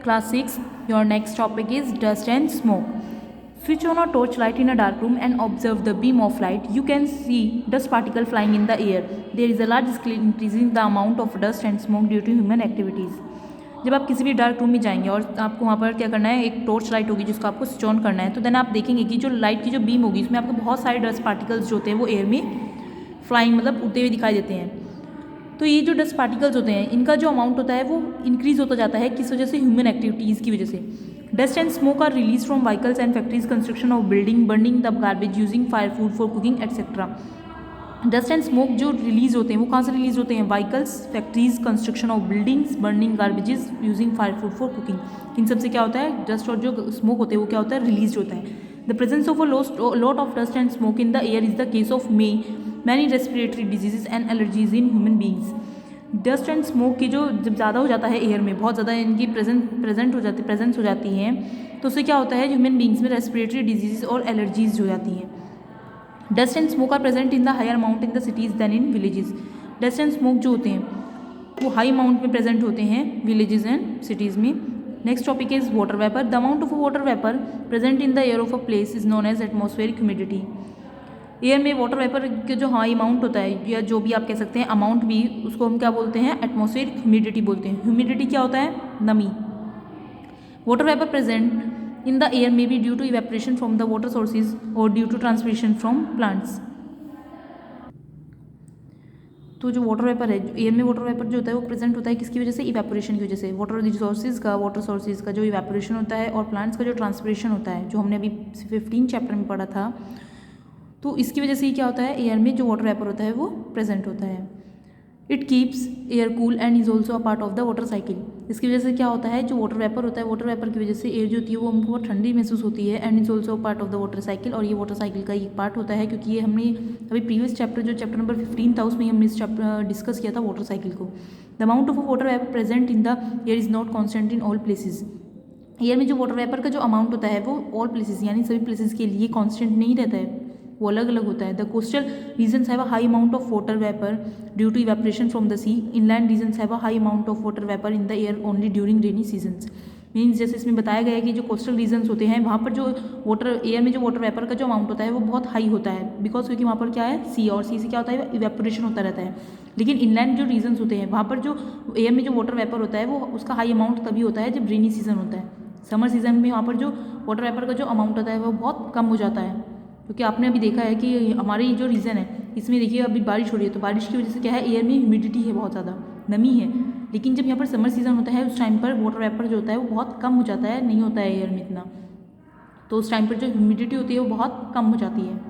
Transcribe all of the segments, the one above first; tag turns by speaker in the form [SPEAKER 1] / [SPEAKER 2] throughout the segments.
[SPEAKER 1] Class 6, your next topic is dust and smoke. Switch on a torch light in a dark room and observe the beam of light. You can see dust particle flying in the air. There is a large scale increasing the amount of dust and smoke due to human activities. जब आप किसी भी dark room में जाएंगे और आपको वहाँ पर क्या करना है, एक टॉर्च लाइट होगी जिसको आपको स्विच ऑन करना है, तो देन आप देखेंगे कि जो लाइट की जो बीम होगी उसमें आपको बहुत सारे डस्ट पार्टिकल्स जो होते हैं वो एयर में फ्लाइंग मतलब उड़ते हुए दिखाई देते हैं. तो ये जो डस्ट पार्टिकल्स होते हैं इनका जो अमाउंट होता है वो इंक्रीज होता जाता है. किस वजह से? ह्यूमन एक्टिविटीज़ की वजह से. Dust and smoke are release from vehicles and factories, construction of building, burning the garbage, using fire food for cooking etcetera. Dust and smoke जो रिलीज होते हैं वो कहाँ से रिलीज होते हैं? Vehicles, factories, construction of buildings, burning garbages, using fire food for cooking. इन सबसे क्या होता है? डस्ट और जो स्मोक होते हैं वो क्या होता है? रिलीज होता है. The presence of a lot of dust and smoke in the air is the case of many respiratory diseases and allergies in human beings. Dust and smoke की जो जब ज़्यादा हो जाता है एयर में, बहुत ज़्यादा इनकी प्रेजेंस हो जाती है, तो उससे क्या होता है? ह्यूमन बींग्स में रेस्पिरेटरी डिजीज़ और एलर्जीज हो जाती हैं. Dust and smoke are present in the higher amount in the cities than in villages. Dust and smoke जो होते हैं वो हाई अमाउंट में प्रेजेंट होते हैं विलेजेस एंड सिटीज़ में. Next topic is water vapour. The amount of water vapour present in the air of a place is known as atmospheric humidity. Air में water vapour के जो high amount होता है, या जो भी आप कह सकते हैं अमाउंट भी, उसको हम क्या बोलते हैं? एटमॉस्फेरिक ह्यूमिडिटी बोलते हैं. ह्यूमिडिटी क्या होता है? नमी. Water vapour present in the air may be due to evaporation from the water sources और due to transpiration from plants. तो जो वाटर वेपर है, एयर में वाटर वेपर जो होता है वो प्रेजेंट होता है किसकी वजह से? इवेपोरेशन की वजह से. वाटर सोर्सेज का जो इवेपोरेशन होता है और प्लांट्स का जो ट्रांसपिरेशन होता है, जो हमने अभी 15 चैप्टर में पढ़ा था, तो इसकी वजह से ही क्या होता है? एयर में जो वाटर वेपर होता है वो प्रेजेंट होता है. It keeps air cool and is also a part of the water cycle. इसकी वजह से क्या होता है? जो वाटर वेपर होता है, वाटर वेपर की वजह से एयर जो होती है वो हमको बहुत ठंडी महसूस होती है. And is also part of the water cycle, और ये वाटर साइकिल का एक पार्ट होता है, क्योंकि ये हमने अभी प्रीवियस चैप्टर जो चैप्टर नंबर 15 था उसमें हमने इस चैप्टर डिस्कस किया था वाटर साइकिल को. The amount of water vapour present in the air is not constant in all places. Air में जो वाटर वेपर का जो अमाउंट होता है वो ऑल प्लेसेस यानी सभी प्लेसेस के लिए कॉन्स्टेंट नहीं रहता है, वो अलग अलग होता है. The coastal regions have a high amount of water vapour due to evaporation from the sea. Inland regions have a high amount of water vapour in the air only during rainy seasons. Means जैसे इसमें बताया गया है कि जो coastal regions होते हैं वहाँ पर जो एयर में जो वाटर वेपर का जो अमाउंट होता है वो बहुत हाई होता है, बिकॉज क्योंकि वहाँ पर क्या है? सी, और सी से क्या होता है? इवेपोरेशन होता रहता है. लेकिन इनलैंड जो रीजन्स होते हैं वहाँ पर जो एयर में जो वाटर वेपर होता है वो उसका हाई अमाउंट तभी होता है जब रेनी सीजन होता है. समर सीजन में वहाँ पर जो वाटर वेपर का जो अमाउंट होता है वो बहुत कम हो जाता है, क्योंकि आपने अभी देखा है कि हमारी जो रीजन है इसमें देखिए अभी बारिश हो रही है, तो बारिश की वजह से क्या है? एयर में ह्यूमिडिटी है, बहुत ज़्यादा नमी है. लेकिन जब यहाँ पर समर सीजन होता है उस टाइम पर वाटर वेपर जो होता है वो बहुत कम हो जाता है, नहीं होता है एयर में इतना, तो उस टाइम पर जो ह्यूमिडिटी होती है वो बहुत कम हो जाती है.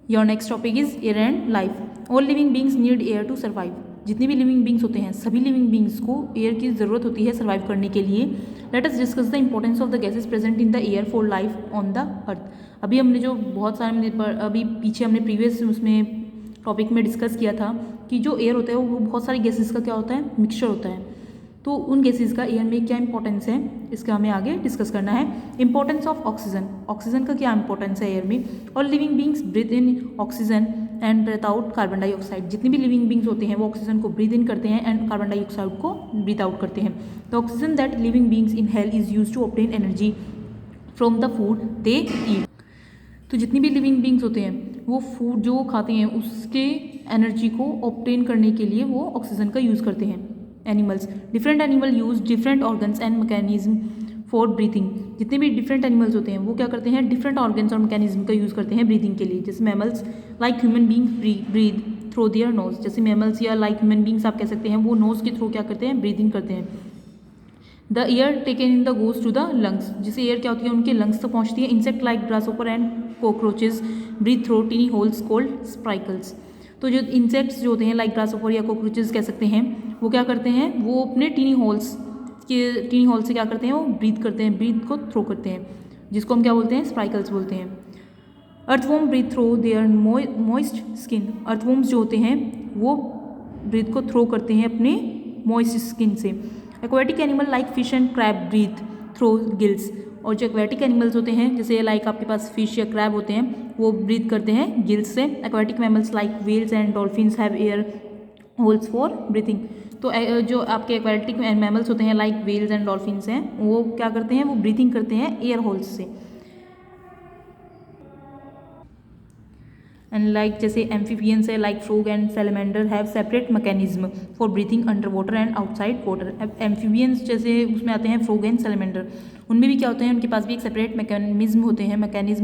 [SPEAKER 1] Your next topic is air and life. All living beings need air to survive. जितने भी लिविंग बींग्स होते हैं सभी लिविंग बींग्स को एयर की ज़रूरत होती है सर्वाइव करने के लिए. Let us discuss the importance of the gases present in the air for life on the earth. अभी हमने जो बहुत सारे अभी पीछे हमने प्रीवियस उसमें टॉपिक में डिस्कस किया था कि जो एयर होता है वो बहुत सारी गैसेज का क्या होता है? मिक्सचर होता है. तो उन गैसेज का एयर में क्या इंपॉर्टेंस है इसका हमें आगे डिस्कस करना है. Importance of oxygen. ऑक्सीजन का क्या इंपॉर्टेंस है एयर में? और living beings breathe in oxygen and breathe out carbon dioxide. जितनी भी लिविंग बींग्स होते हैं वो ऑक्सीजन को ब्रीथ इन करते हैं एंड कार्बन डाइऑक्साइड को ब्रीथ आउट करते हैं. The oxygen that living beings inhale is used to obtain energy from the food they eat. तो जितनी भी लिविंग बींग्स होते हैं वो फूड जो खाते हैं उसके एनर्जी को ऑब्टेन करने के लिए वो ऑक्सीजन का यूज़ करते हैं. Animals. Different animal use different organs and mechanism for breathing. जितने भी डिफरेंट एनिमल्स होते हैं वो क्या करते हैं? डिफरेंट ऑर्गन्स और मैकेनिज्म का यूज़ करते हैं ब्रीथिंग के लिए. जैसे mammals like human beings breathe through their nose. जैसे मैमल्स या लाइक ह्यूमन बींग्स आप कह सकते हैं वो नोज के थ्रू क्या करते हैं? ब्रीथिंग करते हैं. The air taken in the goes to the lungs. जिसे एयर क्या होती है? उनके लंग्स तक पहुँचती है. Insect like grasshopper and cockroaches breathe through tiny holes called spiracles. तो जो इंसेक्ट्स जो होते हैं लाइक ग्रासहोपर या कॉकरोचेज कह सकते हैं वो क्या करते हैं? वो अपने टीनी होल से क्या करते हैं? वो ब्रीथ करते हैं, ब्रीथ को थ्रो करते हैं, जिसको हम क्या बोलते हैं? स्पाइकल्स बोलते हैं. Earthworm breathe through their moist skin. Earthworms जो होते हैं वो ब्रीथ को थ्रो करते हैं अपने मॉइस्ट स्किन से. Aquatic animal like fish and crab breathe through gills. और जो एक्वेटिक एनिमल्स होते हैं जैसे लाइक आपके पास फिश या क्रैब होते हैं वो ब्रीथ करते हैं गिल्स से. Aquatic mammals like whales and dolphins have air holes for breathing. तो जो आपके एक्वेटिक मैमल्स होते हैं लाइक व्हेल्स एंड डॉल्फिन्स हैं, वो क्या करते हैं, वो ब्रीथिंग करते हैं एयर होल्स से। एंड लाइक जैसे एम्फीबियंस है like frog and salamander have separate mechanism for breathing under water and outside water. Amphibians जैसे उसमें आते हैं फ्रॉग एंड सैलमेंडर, उनमें भी क्या होते हैं, उनके पास भी एक सेपरेट मैकेनिज्म होते हैं, मैकेनिज्म